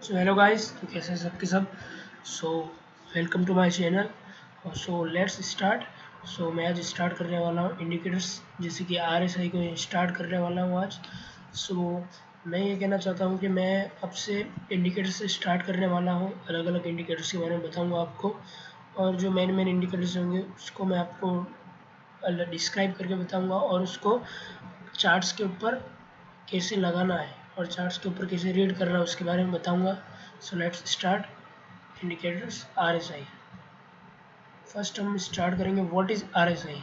So hello guys, तो कैसे हैं सबके सब। So welcome to my channel. So let's start. So मैं आज स्टार्ट करने वाला हूँ इंडिकेटर्स, जैसे कि आरएसआई को स्टार्ट करने वाला हूँ आज। सो मैं ये कहना चाहता हूँ कि मैं अब से इंडिकेटर से स्टार्ट करने वाला हूँ। अलग अलग इंडिकेटर्स के बारे में बताऊँगा आपको, और जो मेन मेन इंडिकेटर्स होंगे उसको मैं आपको डिस्क्राइब करके बताऊँगा, और उसको चार्ट्स के ऊपर कैसे लगाना है और चार्ट्स के ऊपर कैसे रीड करना है उसके बारे में बताऊंगा। सो let's start. Indicators RSI. First हम स्टार्ट करेंगे what is RSI.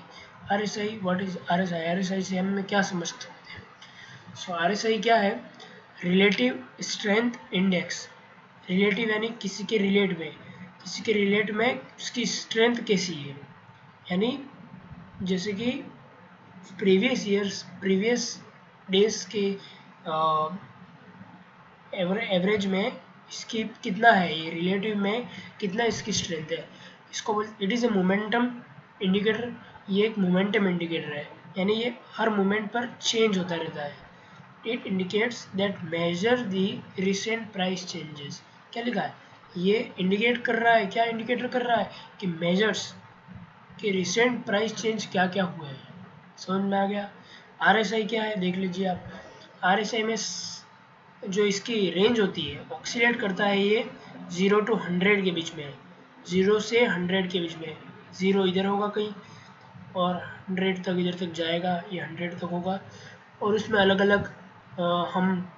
RSI what is RSI. RSI से हम क्या समझ सकते हैं। सो आरएसआई क्या है? Relative strength index. रिलेटिव यानी किसी के रिलेट में, किसी के रिलेट में उसकी स्ट्रेंथ कैसी है। यानी जैसे कि प्रीवियस डेज के एवरेज में इसकी कितना है, ये रिलेटिव में कितना इसकी स्ट्रेंथ है। इसको बोल it is a momentum indicator. ये एक मोमेंटम इंडिकेटर है, यानी ये हर मोमेंट पर चेंज होता रहता है। It indicates that measure the recent price changes. क्या लिखा है? ये इंडिकेट कर रहा है, क्या इंडिकेटर कर रहा है कि मेजर्स कि रिसेंट प्राइस चेंज क्या क्या हुए हैं। समझ में आ गया। आरएसआई क्या है देख लीजिए आप। आरएसआई में जो इसकी रेंज होती है ऑक्सीलेट करता है, ये 0 to 100 के बीच में है। 0 से 100 के बीच में है। 0 इधर होगा कहीं, और 100 तक इधर तक जाएगा, ये 100 तक होगा। और उसमें अलग अलग हम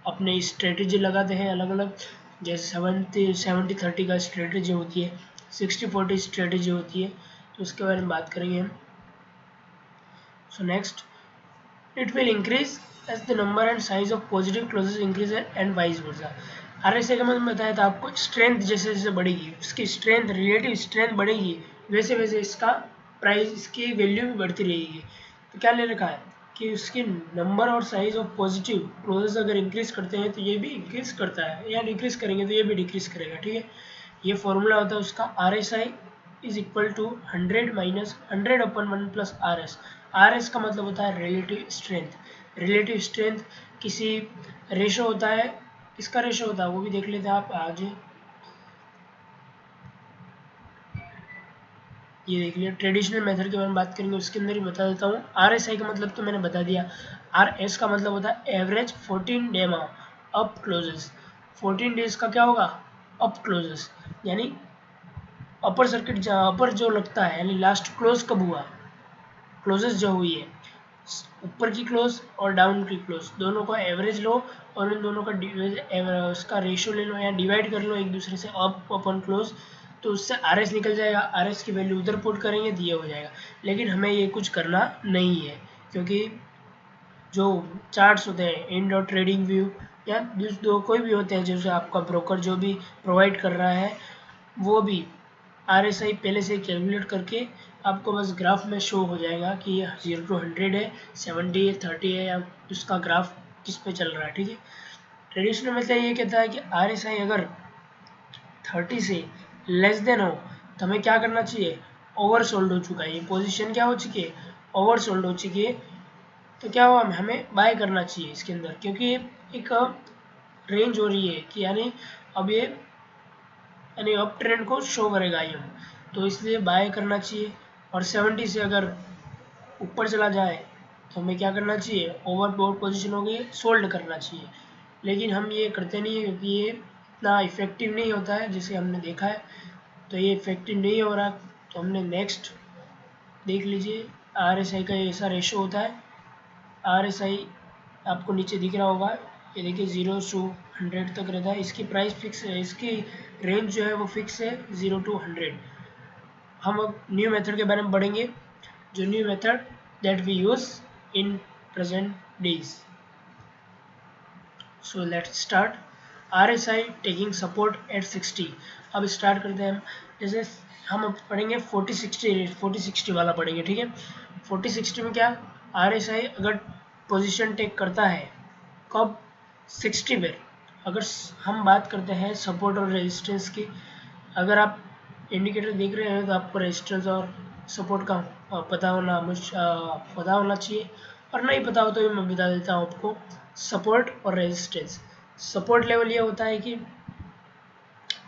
अपने स्ट्रेटजी लगाते हैं अलग अलग। जैसे 70-30 का स्ट्रेटजी होती है, 60-40 स्ट्रेटजी होती है, तो उसके बारे में बात करेंगे हम। So next, it will increase as the number and size of positive closes increase and vice versa। RSA का मतलब बताया था आपको, स्ट्रेंथ जैसे जैसे बढ़ेगी उसकी स्ट्रेंथ, रिलेटिव स्ट्रेंथ बढ़ेगी, वैसे वैसे इसका प्राइस, इसकी वैल्यू भी बढ़ती रहेगी। तो क्या ले रखा है कि उसकी नंबर और साइज ऑफ पॉजिटिव क्लोजेस अगर इंक्रीज करते हैं तो ये भी इंक्रीज करता है, या डिक्रीज करेंगे तो ये भी डिक्रीज करेगा। ठीक है, ये फॉर्मूला होता है उसका। R S I is equal to 100 - 100/1 + R S. R S का मतलब होता है रिलेटिव स्ट्रेंथ। रिलेटिव स्ट्रेंथ किसी रेशो होता है, किसका रेशो होता है वो भी देख लेते हैं आप आज। ये देख लिया, ट्रेडिशनल मेथड के बारे में बात करेंगे उसके अंदर ही बता देता हूँ। आर एस आई का मतलब तो मैंने बता दिया। आर एस का मतलब होता है एवरेज 14 डेमा अप क्लोजेस। 14 डेज का क्या होगा? अप क्लोजेस, यानी अपर सर्किट अपर जो लगता है, यानी लास्ट क्लोज कब हुआ, क्लोजेस जो हुई है, ऊपर की क्लोज और डाउन की क्लोज दोनों का एवरेज लो, और उन दोनों का उसका रेशियो ले लो या डिवाइड कर लो एक दूसरे से, अप अपन क्लोज, तो उससे आर एस निकल जाएगा। आर एस की वैल्यू उधर पुट करेंगे तो ये हो जाएगा। लेकिन हमें ये कुछ करना नहीं है, क्योंकि जो चार्ट्स होते हैं इंड और ट्रेडिंग व्यू, या दो कोई भी होते हैं, जैसे आपका ब्रोकर जो भी प्रोवाइड कर रहा है, वो भी आरएसआई पहले से कैलकुलेट करके आपको बस ग्राफ में शो हो जाएगा कि ये 0 to 100 है, 70 है, 30 है, या उसका ग्राफ किस पे चल रहा है। ठीक है, ट्रेडिशनल में ये कहता है कि आरएसआई अगर 30 से लेस देन हो तो हमें क्या करना चाहिए? ओवर सोल्ड हो चुका है, ये पोजीशन क्या हो चुकी है? ओवर सोल्ड हो चुकी है। तो क्या हुआ, हमें बाय करना चाहिए इसके अंदर, क्योंकि ये एक रेंज हो रही है कि यानी अब ये यानी अप ट्रेंड को शो करेगा ये, तो इसलिए बाय करना चाहिए। और 70 से अगर ऊपर चला जाए तो हमें क्या करना चाहिए? ओवरबॉट पोजीशन हो गई, सोल्ड करना चाहिए। लेकिन हम ये करते नहीं है, क्योंकि ये इतना इफेक्टिव नहीं होता है जिसे हमने देखा है। तो ये इफेक्टिव नहीं हो रहा, तो हमने नेक्स्ट देख लीजिए। आर एस आई का ऐसा रेशो होता है। आर एस आई आपको नीचे दिख रहा होगा, ये देखिए 0 to 100 तक रहता है। इसकी प्राइस फिक्स है, इसकी रेंज जो है वो फिक्स है 0 to 100। हम अब न्यू मेथड के बारे में पढ़ेंगे, जो new method that we use in present days. So let's start. R S I taking support at 60। अब स्टार्ट करते हैं हम। जैसे हम अब पढ़ेंगे 40-60 वाला पढ़ेंगे। ठीक है, 40-60 में क्या, आर एस आई अगर पोजिशन टेक करता है कब? 60 पे। अगर हम बात करते हैं सपोर्ट और रेजिस्टेंस की, अगर आप इंडिकेटर देख रहे हैं तो आपको रेजिस्टेंस और सपोर्ट का पता होना चाहिए, और नहीं पता हो तो भी मैं बता देता हूँ आपको। सपोर्ट और रेजिस्टेंस, सपोर्ट लेवल ये होता है कि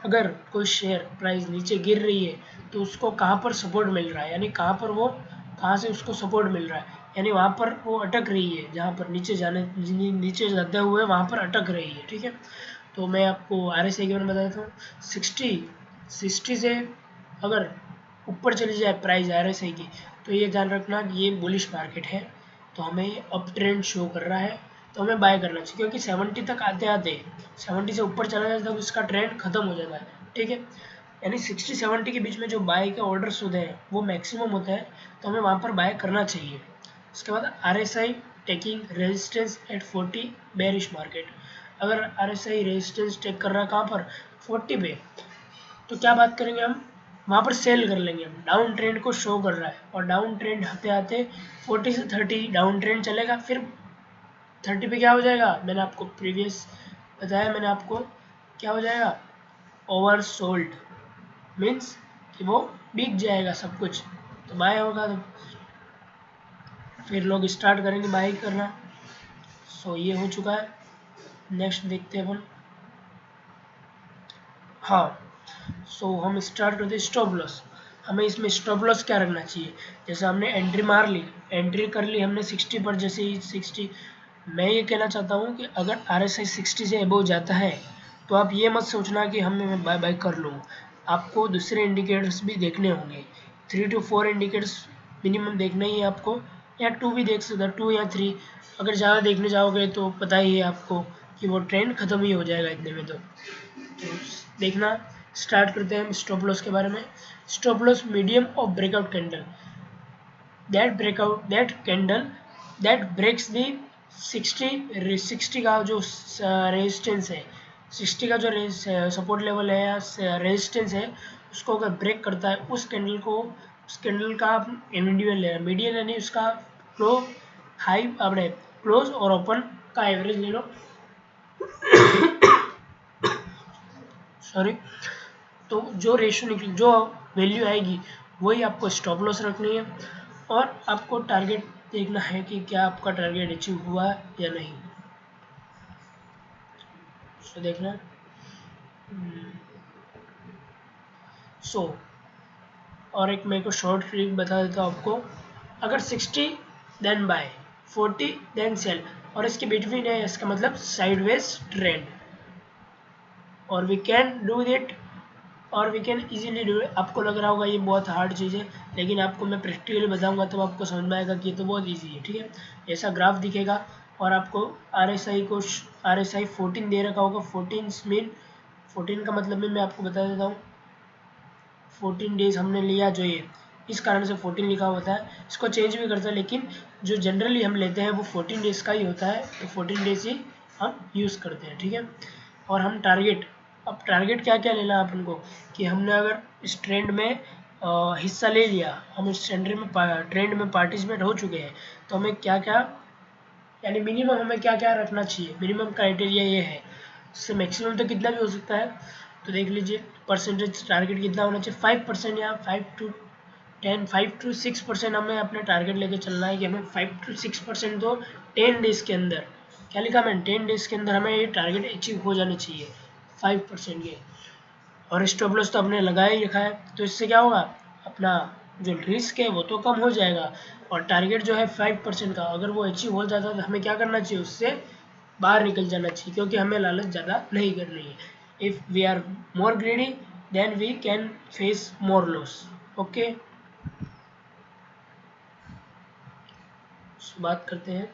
अगर कोई शेयर प्राइस नीचे गिर रही है तो उसको कहाँ पर सपोर्ट मिल रहा है, यानी कहाँ पर वो कहाँ से उसको सपोर्ट मिल रहा है, यानी वहाँ पर वो अटक रही है, जहाँ पर नीचे जाते हुए वहाँ पर अटक रही है। ठीक है, तो मैं आपको RSI के बारे में बता देता हूँ। 60 से अगर ऊपर चली जाए प्राइस RSI की, तो ये ध्यान रखना कि ये बुलिश मार्केट है, तो हमें अप ट्रेंड शो कर रहा है, तो हमें बाय करना चाहिए, क्योंकि 70 तक आते आते 70 से ऊपर चला जाता है तो इसका ट्रेंड खत्म हो जाता है। ठीक है, यानी 60-70 के बीच में जो बाय के ऑर्डर्स होते हैं वो मैक्सिमम होता है, तो हमें वहाँ पर बाय करना चाहिए। उसके बाद RSI taking resistance at 40 bearish market. अगर RSI रेजिस्टेंस टेक कर रहा है कहाँ पर, 40 पे, तो क्या बात करेंगे हम, वहाँ पर सेल कर लेंगे हम। डाउन ट्रेंड को शो कर रहा है और डाउन ट्रेंड आते आते 40 से 30 डाउन ट्रेंड चलेगा, फिर 30 पे क्या हो जाएगा, मैंने आपको प्रीवियस बताया, मैंने आपको क्या हो जाएगा, ओवर सोल्ड, मीन्स कि वो बिक जाएगा सब कुछ, तो बाय होगा, तो फिर लोग स्टार्ट करेंगे बाय करना। सो ये हो चुका है। नेक्स्ट देखते हैं अपन। हाँ, सो हम स्टार्ट करते हैं स्टॉप लॉस। हमें इसमें स्टॉप लॉस क्या रखना चाहिए, जैसे हमने एंट्री मार ली, एंट्री कर ली हमने 60 पर, जैसे ही 60, मैं ये कहना चाहता हूँ कि अगर RSI 60 से अबव जाता है तो आप ये मत सोचना कि मैं बाय बाय कर लूँ, आपको दूसरे इंडिकेटर्स भी देखने होंगे। 3 to 4 इंडिकेटर्स मिनिमम देखना ही है आपको, या 2 भी देख सकते हो, 2 या 3। अगर ज़्यादा देखने जाओगे तो पता ही है आपको कि वो ट्रेंड ख़त्म ही हो जाएगा इतने में, तो देखना। स्टार्ट करते हैं हम स्टॉप लॉस के बारे में। Stop loss medium of breakout candle, that candle that breaks the 60 का जो रेजिस्टेंस है, 60 का जो सपोर्ट लेवल है या रेजिस्टेंस है, उसको अगर ब्रेक करता है, उस कैंडल का आप मीडियन लेना, मीडियन यानी उसका क्लो हाई अपने क्लोज और ओपन का एवरेज ले लो। सॉरी, तो जो रेशो निकल, जो वैल्यू आएगी वही आपको स्टॉप लॉस रखनी है, और आपको टारगेट देखना है कि क्या आपका टारगेट अचीव हुआ या नहीं। सो देखना। सो और एक मैं को शॉर्ट ट्रिक बता देता हूँ आपको। अगर 60 देन बाय, 40 देन सेल, और इसके बिटवीन है, इसका मतलब साइडवेज ट्रेंड, और वी कैन डू इट, और we can easily do it. आपको लग रहा होगा ये बहुत हार्ड चीज़ है, लेकिन आपको मैं प्रैक्टिकली बताऊंगा तब आपको समझ में आएगा कि ये तो बहुत इजी है। ठीक है, ऐसा ग्राफ दिखेगा, और आपको RSI 14 दे रखा होगा। 14 मीन 14 का मतलब भी मैं आपको बता देता हूँ। 14 डेज हमने लिया, जो ये इस कारण से 14 लिखा होता है, इसको चेंज भी करता है, लेकिन जो जनरली हम लेते हैं वो 14 डेज का ही होता है, तो 14 डेज ही हम यूज़ करते हैं। ठीक है, और हम टारगेट, अब टारगेट क्या क्या लेना है अपन को, कि हमने अगर इस ट्रेंड में हिस्सा ले लिया, हम इस ट्रेंड में पार्टिसिपेट हो चुके हैं, तो हमें क्या क्या, यानी मिनिमम हमें क्या क्या रखना चाहिए, मिनिमम क्राइटेरिया ये है। इससे मैक्सिमम तो कितना भी हो सकता है, तो देख लीजिए परसेंटेज टारगेट कितना होना चाहिए, 5% या 5 to 6% हमें अपने टारगेट लेके चलना है, कि हमें 5 to 6% तो 10 डेज के अंदर, क्या लिखा मैंने, 10 डेज के अंदर हमें ये टारगेट अचीव हो जाने चाहिए 5% के। और स्टॉप लॉस तो आपने लगा ही रखा है, तो इससे क्या होगा, अपना जो रिस्क है वो तो कम हो जाएगा, और टारगेट जो है 5% का अगर वो अचीव हो जाता है तो हमें क्या करना चाहिए, उससे बाहर निकल जाना चाहिए, क्योंकि हमें लालच ज़्यादा नहीं करनी है। If we are more greedy then we can face more loss. Okay, बात करते हैं।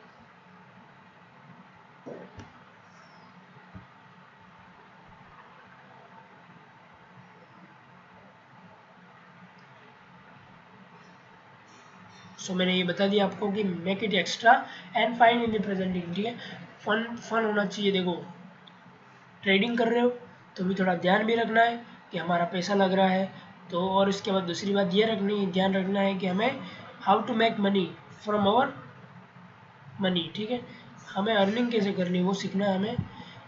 सो मैंने ये बता दिया आपको कि make it extra and fine in the presenting. ठीक है, फन फन होना चाहिए। देखो, ट्रेडिंग कर रहे हो तो भी थोड़ा ध्यान भी रखना है कि हमारा पैसा लग रहा है, तो और इसके बाद दूसरी बात ये ध्यान रखना है कि हमें how to make money from our money. ठीक है, हमें अर्निंग कैसे करनी है वो सीखना है हमें।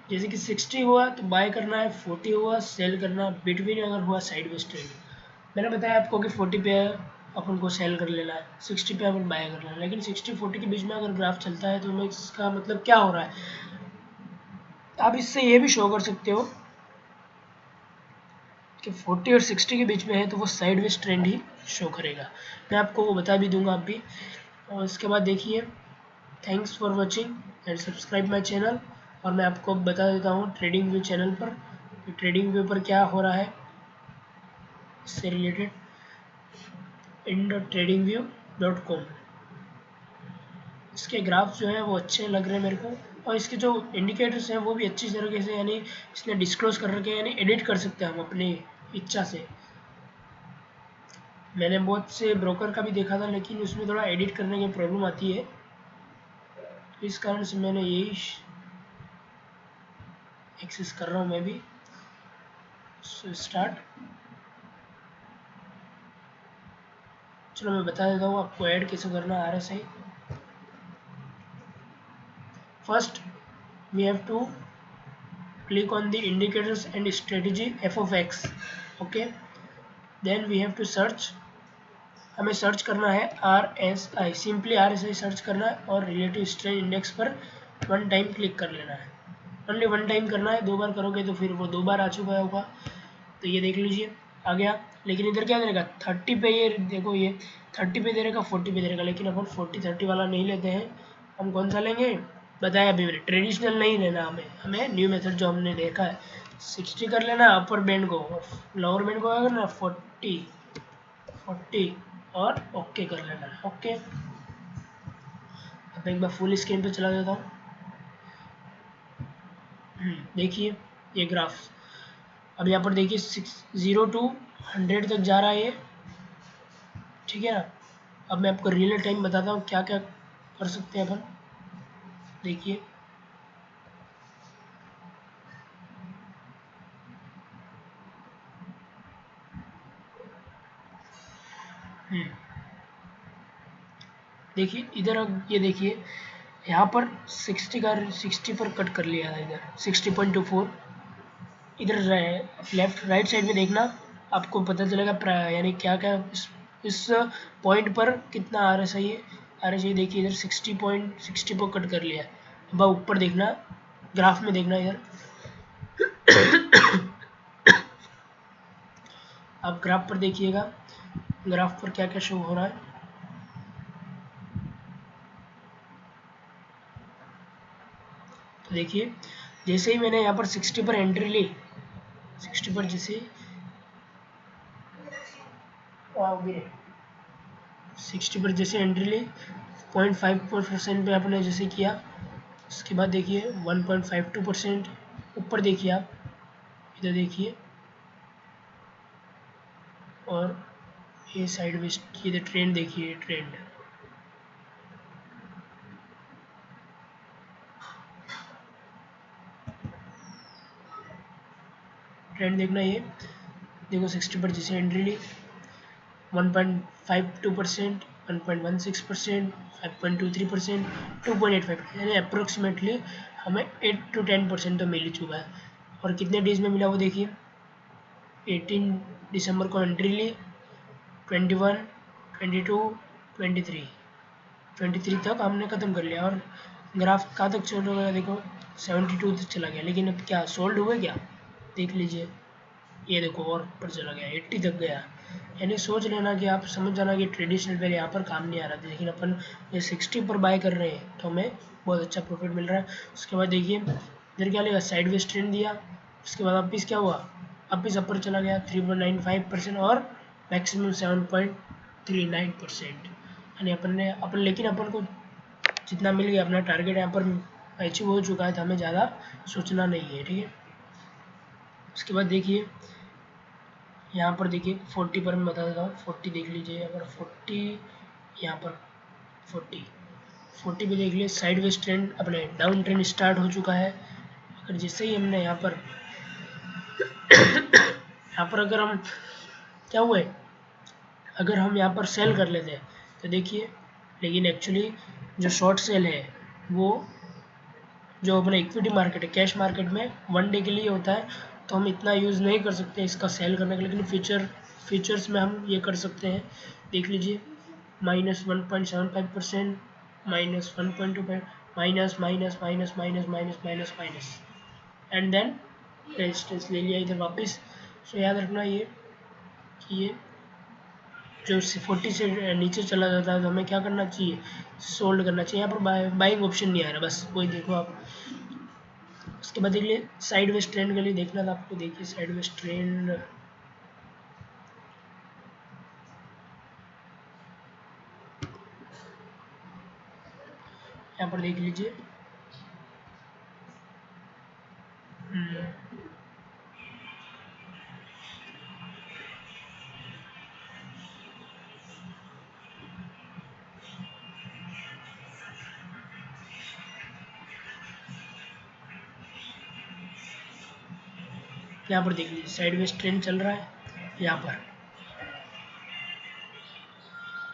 जैसे कि 60 हुआ तो बाय करना है, 40 हुआ सेल करना, बिटवीन अगर हुआ साइड वेज ट्रेड। मैंने बताया आपको कि 40 पे अपन को सेल कर लेना है, 60 पे अपन बाय करना है, लेकिन 60-40 के बीच में अगर ग्राफ चलता है तो हमें इसका मतलब क्या हो रहा है, आप इससे ये भी शो कर सकते हो कि 40 और 60 के बीच में है तो वो साइडवेज ट्रेंड ही शो करेगा। मैं आपको वो बता भी दूंगा आप भी। और इसके बाद देखिए, thanks for watching and subscribe my channel. और मैं आपको बता देता हूँ ट्रेडिंग व्यू चैनल पर ट्रेडिंग व्यू पर क्या हो रहा है इससे रिलेटेड in.tradingview.com। इसके ग्राफ्स जो है वो अच्छे लग रहे हैं मेरे को, और इसके जो इंडिकेटर्स हैं वो भी अच्छी तरीके से यानी इसने डिस्क्लोज कर रखे हैं, यानी एडिट कर सकते हैं हम अपनी इच्छा से। मैंने बहुत से ब्रोकर का भी देखा था लेकिन उसमें थोड़ा एडिट करने की प्रॉब्लम आती है, इस कारण से मैंने यही एक्सेस कर रहा हूँ मैं भी। सो स्टार्ट, चलो मैं बता देता हूँ आपको ऐड कैसे करना है RSI। First we have to click on the indicators and strategy f of x, okay, then we have to search, हमें सर्च करना है RSI, सिंपली RSI सर्च करना है और रिलेटिव स्ट्रेंथ इंडेक्स पर वन टाइम क्लिक कर लेना है। ओनली वन टाइम करना है, दो बार करोगे तो फिर वो दो बार आ चुका होगा। तो ये देख लीजिए आ गया, लेकिन इधर क्या देगा 30 पे, ये देखो ये 30 पे दे रहेगा 40 पे दे रहेगा, लेकिन अपन 40-30 वाला नहीं लेते हैं। हम कौन सा लेंगे बताया अभी मैंने, ट्रेडिशनल नहीं लेना हमें, हमें न्यू मेथड जो हमने देखा है 60 कर लेना अपर बैंड को, लोअर बैंड को क्या करना 40 और ओके कर लेना है। ओके, अब एक बार फुल स्क्रीन पे चला देता हूँ। देखिए ये ग्राफ, अब यहाँ पर देखिए 0 to 100 तक जा रहा है ये, ठीक है ना। अब मैं आपको रियल टाइम बताता हूँ क्या क्या कर सकते हैं अपन, देखिए देखिए इधर, अब ये देखिए यहाँ पर 60 पर कट कर लिया था, इधर 60.24। इधर लेफ्ट राइट साइड में देखना, आपको पता चलेगा यानी क्या क्या इस पॉइंट पर कितना RSI है। RSI देखिए इधर 60 पर कट कर लिया है। अब ऊपर देखना, ग्राफ में देखना इधर आप ग्राफ पर देखिएगा, ग्राफ पर क्या क्या शो हो रहा है। तो देखिए जैसे ही मैंने यहाँ पर 60 पर एंट्री ली, 60 पर जैसे 60 पर जैसे एंट्री ली 0.54% पे आपने जैसे किया, उसके बाद देखिए 1.52% ऊपर देखिए आप, इधर देखिए, और ये साइड में ये ट्रेंड देखिए, ट्रेंड ट्रेंड देखना, ये देखो 60 पर जैसे एंट्री ली 1.52%, 1.16%, 5.23%, 2.85%, यानी अप्रोक्सीमेटली हमें 8 to 10% तो मिल ही चुका है। और कितने डेज में मिला वो देखिए, 18 दिसंबर को एंट्री ली, 21, 22, 23, 23 तक हमने ख़त्म कर लिया। और ग्राफ कहाँ तक चल रहा है देखो 72 तक चला गया, लेकिन अब क्या सोल्ड हुए क्या देख लीजिए, ये देखो और ऊपर चला गया 80 तक गया। यानी सोच लेना कि आप समझ जाना कि ट्रेडिशनल पहले यहाँ पर काम नहीं आ रहा था, लेकिन अपन ये 60 पर बाय कर रहे हैं तो हमें बहुत अच्छा प्रॉफिट मिल रहा है। उसके बाद देखिए इधर क्या लेगा, साइडवेज ट्रेंड दिया, उसके बाद वापिस क्या हुआ, वापिस अपर चला गया 3.95% और मैक्सिमम 7.39%। यानी अपन लेकिन अपन को जितना मिल गया, अपना टारगेट यहाँ पर अचीव हो चुका है, तो हमें ज़्यादा सोचना नहीं है, ठीक है। उसके बाद देखिए यहाँ पर देखिए 40 पर मैं बता देता हूँ, 40 देख लीजिए, अगर 40 यहाँ पर 40 पे देख लीजिए साइडवेज ट्रेंड, अपने डाउन ट्रेंड स्टार्ट हो चुका है। अगर जैसे ही हमने यहाँ पर अगर हम क्या हुए, अगर हम यहाँ पर सेल कर लेते हैं तो देखिए, लेकिन एक्चुअली जो शॉर्ट सेल है वो जो अपना इक्विटी मार्केट है, कैश मार्केट में वन डे के लिए होता है, तो हम इतना यूज़ नहीं कर सकते इसका सेल करने का, लेकिन फ्यूचर्स में हम ये कर सकते हैं। देख लीजिए -1.75%, -1.25, minus minus minus minus minus minus minus, and then resistance ले लिया इधर वापस, सो याद रखना ये कि ये जो 40 से नीचे चला जाता है तो हमें क्या करना चाहिए, सोल्ड करना चाहिए। यहाँ पर बाइंग ऑप्शन नहीं आ रहा, बस वही देखो आप। उसके बाद देख लिए साइड वेज ट्रेंड के लिए देखना था आपको, देखिए साइड वेज ट्रेंड यहाँ पर देख लीजिए। यहाँ पर देख लीजिए साइड वेज ट्रेंड चल रहा है यहाँ पर,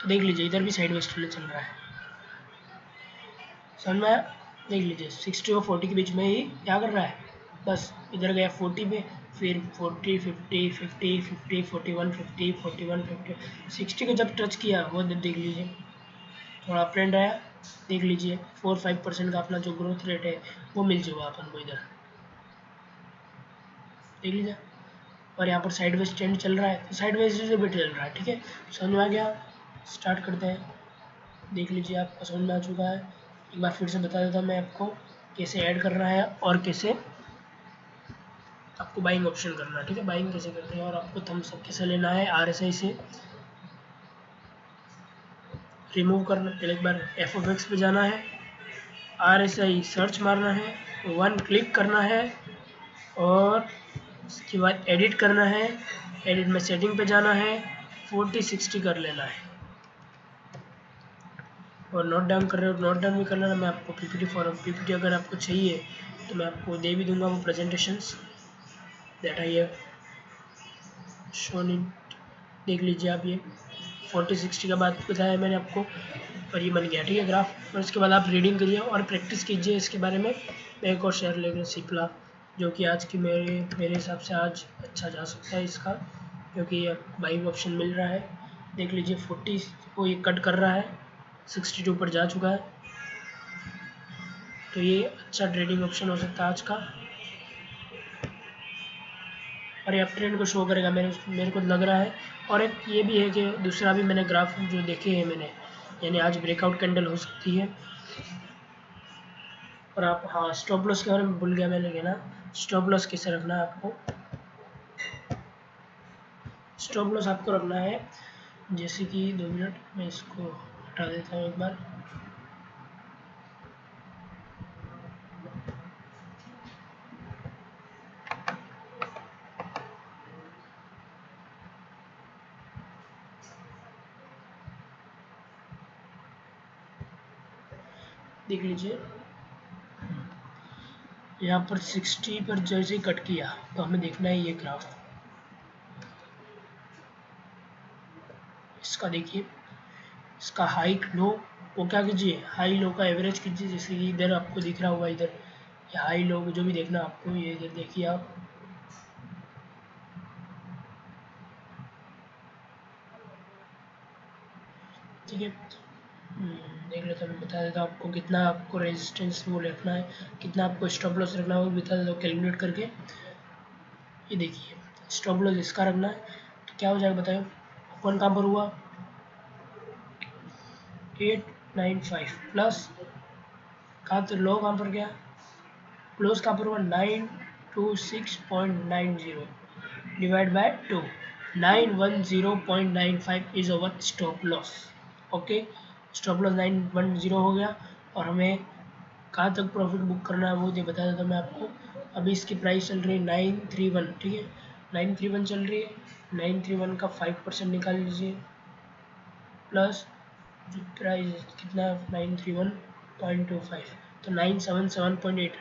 तो देख लीजिए इधर भी साइड वेज ट्रेंड चल रहा है। समझ में आया? देख लीजिए 60 और 40 के बीच में ही क्या कर रहा है, बस इधर गया 40 पे, फिर 40 50 50 50 41 50 41 50 60 को जब टच किया वो देख लीजिए थोड़ा अप ट्रेंड आया। देख लीजिए 4-5% का अपना जो ग्रोथ रेट है वो मिल जाएगा अपन को इधर, देख लीजिए। और यहाँ पर साइडवेज ट्रेंड चल रहा है तो साइडवेज से भी चल रहा है, ठीक है। समझ में आ गया? स्टार्ट करते हैं। देख लीजिए आपको समझ में आ चुका है। एक बार फिर से बता देता हूँ मैं आपको कैसे ऐड करना है और कैसे आपको बाइंग ऑप्शन करना है, ठीक है। बाइंग कैसे करते हैं और आपको थम्स अप कैसे लेना है, RSI से रिमूव करना। पहले एक बार FOX पे जाना है, RSI सर्च मारना है, 1 क्लिक करना है और उसके बाद एडिट करना है। एडिट में सेटिंग पे जाना है, 40-60 कर लेना है और नोट डाउन कर रहे हो नोट डाउन भी कर लेना। मैं आपको PPT फॉर्म PPT अगर आपको चाहिए तो मैं आपको दे भी दूंगा वो presentations that I have shown in. देख लीजिए आप ये 40-60 का बात बताया मैंने आपको और ये बन गया, ठीक है ग्राफ। और उसके बाद आप रीडिंग करिए और प्रैक्टिस कीजिए इसके बारे में। मैं एक और शेयर लेकर सिप्ला जो कि आज की मेरे हिसाब से आज अच्छा जा सकता है इसका, क्योंकि ये बाइंग ऑप्शन मिल रहा है। देख लीजिए 40 को ये कट कर रहा है, 62 पर जा चुका है, तो ये अच्छा ट्रेडिंग ऑप्शन हो सकता है आज का। और ये अप ट्रेंड को शो करेगा मेरे को लग रहा है। और एक ये भी है कि दूसरा भी मैंने ग्राफ जो देखे हैं मैंने, यानी आज ब्रेकआउट कैंडल हो सकती है। और आप, हाँ स्टॉप लॉस के बारे में भूल गया मैंने कहना, स्टॉप लॉस कैसे रखना है आपको। स्टॉप लॉस आपको रखना है जैसे कि 2 मिनट मैं इसको हटा देता हूँ एक बार। देख लीजिए यहाँ पर 60 पर जैसे ही कट किया तो हमें देखना है ये ग्राफ इसका। देखिए इसका हाई लो वो क्या कीजिए, हाई लो का एवरेज कीजिए, जैसे कि इधर आपको दिख रहा होगा, इधर ये हाई लो जो भी देखना आपको, ये इधर देखिए आप, ठीक है। देख लेते हैं, मैं बता देता हूँ आपको कितना आपको रेजिस्टेंस वो रखना है, कितना आपको स्टॉप लॉस रखना है वो बता देता हूँ कैलकुलेट करके। ये देखिए स्टॉप लॉस इसका रखना है तो क्या हो जाएगा बताओ। ओपन कहाँ पर हुआ 895 प्लस, कहाँ तो लो कहाँ पर गया, क्लोज कहाँ पर हुआ 926.90 divide by 2, 910.95 is our stop loss. Okay, stop loss 910 हो गया। और हमें कहाँ तक प्रॉफिट बुक करना है वो दे बता देता मैं आपको। अभी इसकी प्राइस चल रही है 931, ठीक है 931 चल रही है। 931 का 5% निकाल लीजिए प्लस जो प्राइस कितना 931.25, तो 977.8,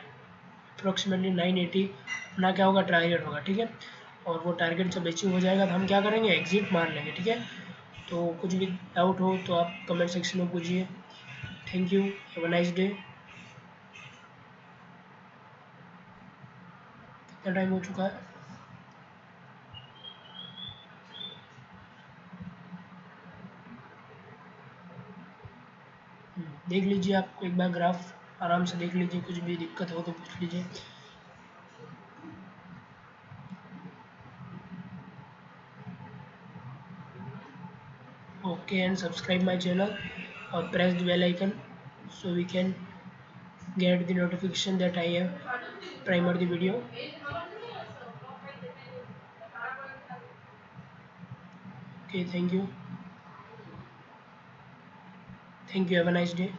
अप्रोक्सीमेटली 980 अपना क्या होगा टारगेट होगा, ठीक है। और वो टारगेट जब अचीव हो जाएगा तो हम क्या करेंगे, एग्जिट मार लेंगे, ठीक है। तो कुछ भी डाउट हो तो आप कमेंट सेक्शन में पूछिए। Thank you, have a nice day. कितना टाइम हो चुका है? देख लीजिए आपको एक बार ग्राफ आराम से देख लीजिए, कुछ भी दिक्कत हो तो पूछ लीजिए। okay and subscribe my channel or press the bell icon so we can get the notification that I have primer the video. Okay, thank you, have a nice day.